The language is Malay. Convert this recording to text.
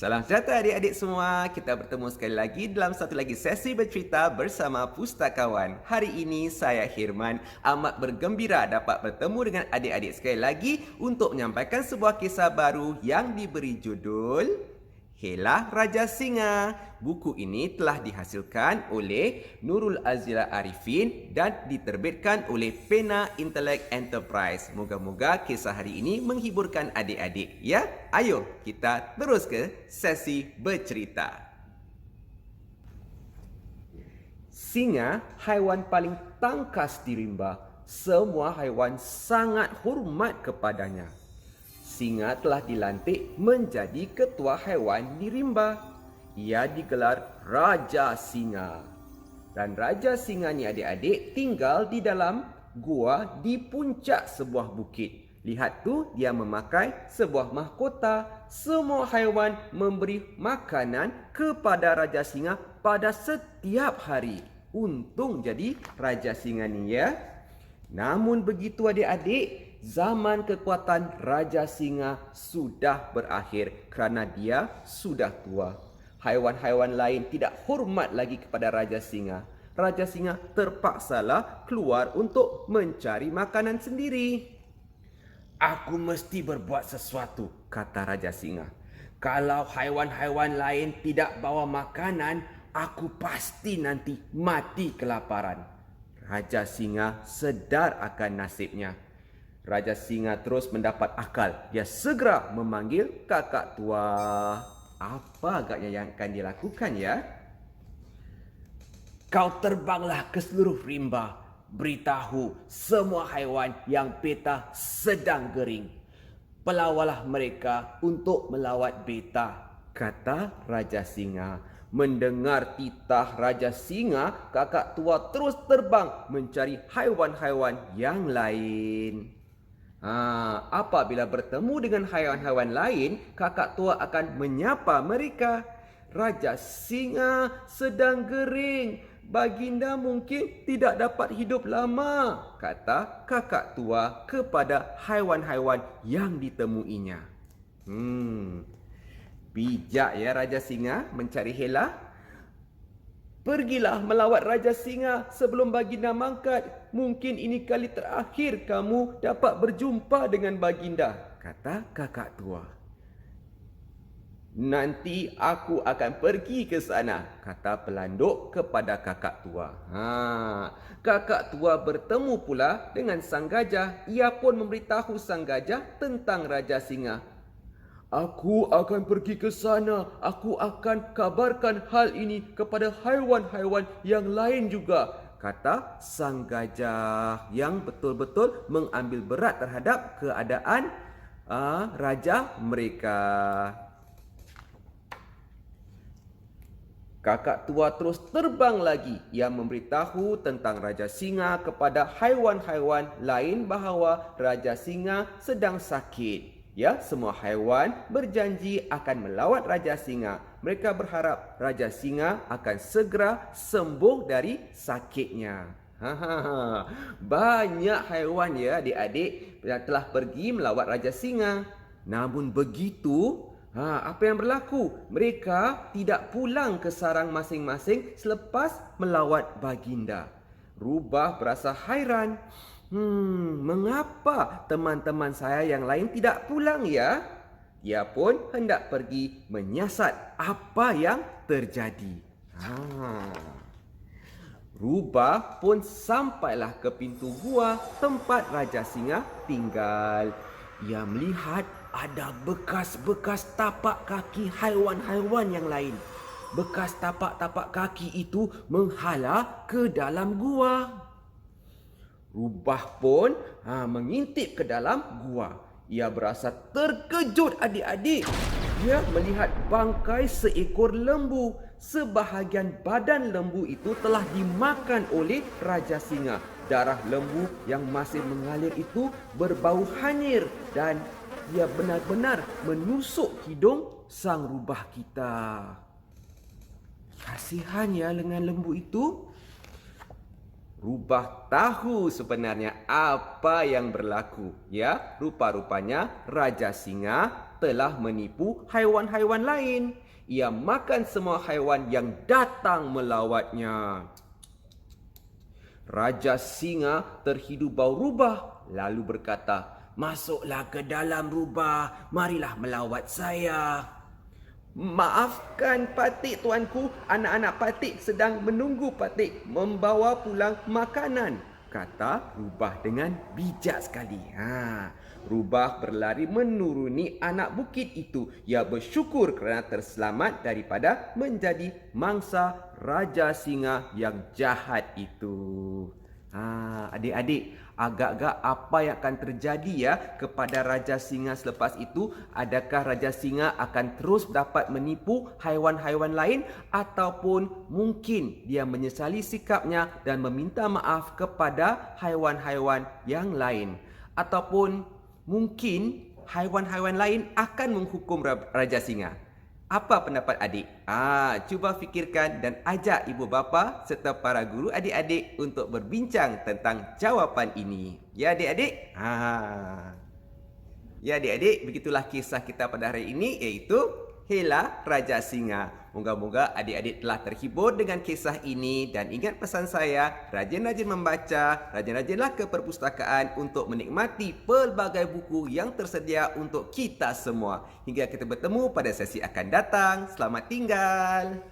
Salam sejahtera adik-adik semua. Kita bertemu sekali lagi dalam satu lagi sesi bercerita bersama Pustakawan. Hari ini saya Hirman amat bergembira dapat bertemu dengan adik-adik sekali lagi untuk menyampaikan sebuah kisah baru yang diberi judul Hela Raja Singa. Buku ini telah dihasilkan oleh Nurul Azila Arifin dan diterbitkan oleh Pena Intellect Enterprise. Moga-moga kisah hari ini menghiburkan adik-adik. Ya, ayo kita terus ke sesi bercerita. Singa haiwan paling tangkas di rimba. Semua haiwan sangat hormat kepadanya. Singa telah dilantik menjadi ketua haiwan di rimba. Ia digelar Raja Singa. Dan Raja Singa ni adik-adik tinggal di dalam gua di puncak sebuah bukit. Lihat tu, dia memakai sebuah mahkota. Semua haiwan memberi makanan kepada Raja Singa pada setiap hari. Untung jadi Raja Singa ni ya. Namun begitu adik-adik, zaman kekuatan Raja Singa sudah berakhir kerana dia sudah tua. Haiwan-haiwan lain tidak hormat lagi kepada Raja Singa. Raja Singa terpaksalah keluar untuk mencari makanan sendiri. Aku mesti berbuat sesuatu, kata Raja Singa. Kalau haiwan-haiwan lain tidak bawa makanan, aku pasti nanti mati kelaparan. Raja Singa sedar akan nasibnya. Raja Singa terus mendapat akal. Dia segera memanggil kakak tua. Apa agaknya yang akan dilakukan ya? Kau terbanglah ke seluruh rimba. Beritahu semua haiwan yang beta sedang gering. Pelawalah mereka untuk melawat beta, kata Raja Singa. Mendengar titah Raja Singa, kakak tua terus terbang mencari haiwan-haiwan yang lain. Apabila bertemu dengan haiwan-haiwan lain, kakak tua akan menyapa mereka. Raja Singa sedang gering. Baginda mungkin tidak dapat hidup lama, kata kakak tua kepada haiwan-haiwan yang ditemuinya. Bijak ya Raja Singa mencari Hela. Pergilah melawat Raja Singa sebelum baginda mangkat. Mungkin ini kali terakhir kamu dapat berjumpa dengan baginda, kata kakak tua. Nanti aku akan pergi ke sana, kata pelanduk kepada kakak tua. Kakak tua bertemu pula dengan sang gajah. Ia pun memberitahu sang gajah tentang Raja Singa. Aku akan pergi ke sana. Aku akan kabarkan hal ini kepada haiwan-haiwan yang lain juga, kata sang gajah yang betul-betul mengambil berat terhadap keadaan raja mereka. Kakak tua terus terbang lagi. Ia memberitahu tentang Raja Singa kepada haiwan-haiwan lain bahawa Raja Singa sedang sakit. Ya, semua haiwan berjanji akan melawat Raja Singa. Mereka berharap Raja Singa akan segera sembuh dari sakitnya. Banyak haiwan ya adik-adik yang telah pergi melawat Raja Singa. Namun begitu, apa yang berlaku? Mereka tidak pulang ke sarang masing-masing selepas melawat baginda. Rubah berasa hairan. Mengapa teman-teman saya yang lain tidak pulang ya? Dia pun hendak pergi menyiasat apa yang terjadi. Rubah pun sampailah ke pintu gua tempat Raja Singa tinggal. Ia melihat ada bekas-bekas tapak kaki haiwan-haiwan yang lain. Bekas tapak-tapak kaki itu menghala ke dalam gua. Rubah pun mengintip ke dalam gua. Ia berasa terkejut adik-adik. Dia melihat bangkai seekor lembu. Sebahagian badan lembu itu telah dimakan oleh Raja Singa. Darah lembu yang masih mengalir itu berbau hanyir dan dia benar-benar menusuk hidung sang rubah kita. Kasihan ya dengan lembu itu. Rubah tahu sebenarnya apa yang berlaku. Ya, rupa-rupanya Raja Singa telah menipu haiwan-haiwan lain. Ia makan semua haiwan yang datang melawatnya. Raja Singa terhidu bau rubah lalu berkata, "Masuklah ke dalam rubah, marilah melawat saya." "Maafkan Patik tuanku, anak-anak Patik sedang menunggu Patik membawa pulang makanan," kata rubah dengan bijak sekali. Rubah berlari menuruni anak bukit itu. Ia bersyukur kerana terselamat daripada menjadi mangsa Raja Singa yang jahat itu. Adik-adik, agak-agak apa yang akan terjadi ya kepada Raja Singa selepas itu? Adakah Raja Singa akan terus dapat menipu haiwan-haiwan lain, ataupun mungkin dia menyesali sikapnya dan meminta maaf kepada haiwan-haiwan yang lain? Ataupun mungkin haiwan-haiwan lain akan menghukum Raja Singa? Apa pendapat adik? Cuba fikirkan dan ajak ibu bapa serta para guru adik-adik untuk berbincang tentang jawapan ini. Ya adik-adik? Ya adik-adik, begitulah kisah kita pada hari ini, iaitu Hela Raja Singa. Moga-moga adik-adik telah terhibur dengan kisah ini, dan ingat pesan saya, rajin-rajin membaca, rajin-rajinlah ke perpustakaan untuk menikmati pelbagai buku yang tersedia untuk kita semua. Hingga kita bertemu pada sesi akan datang. Selamat tinggal.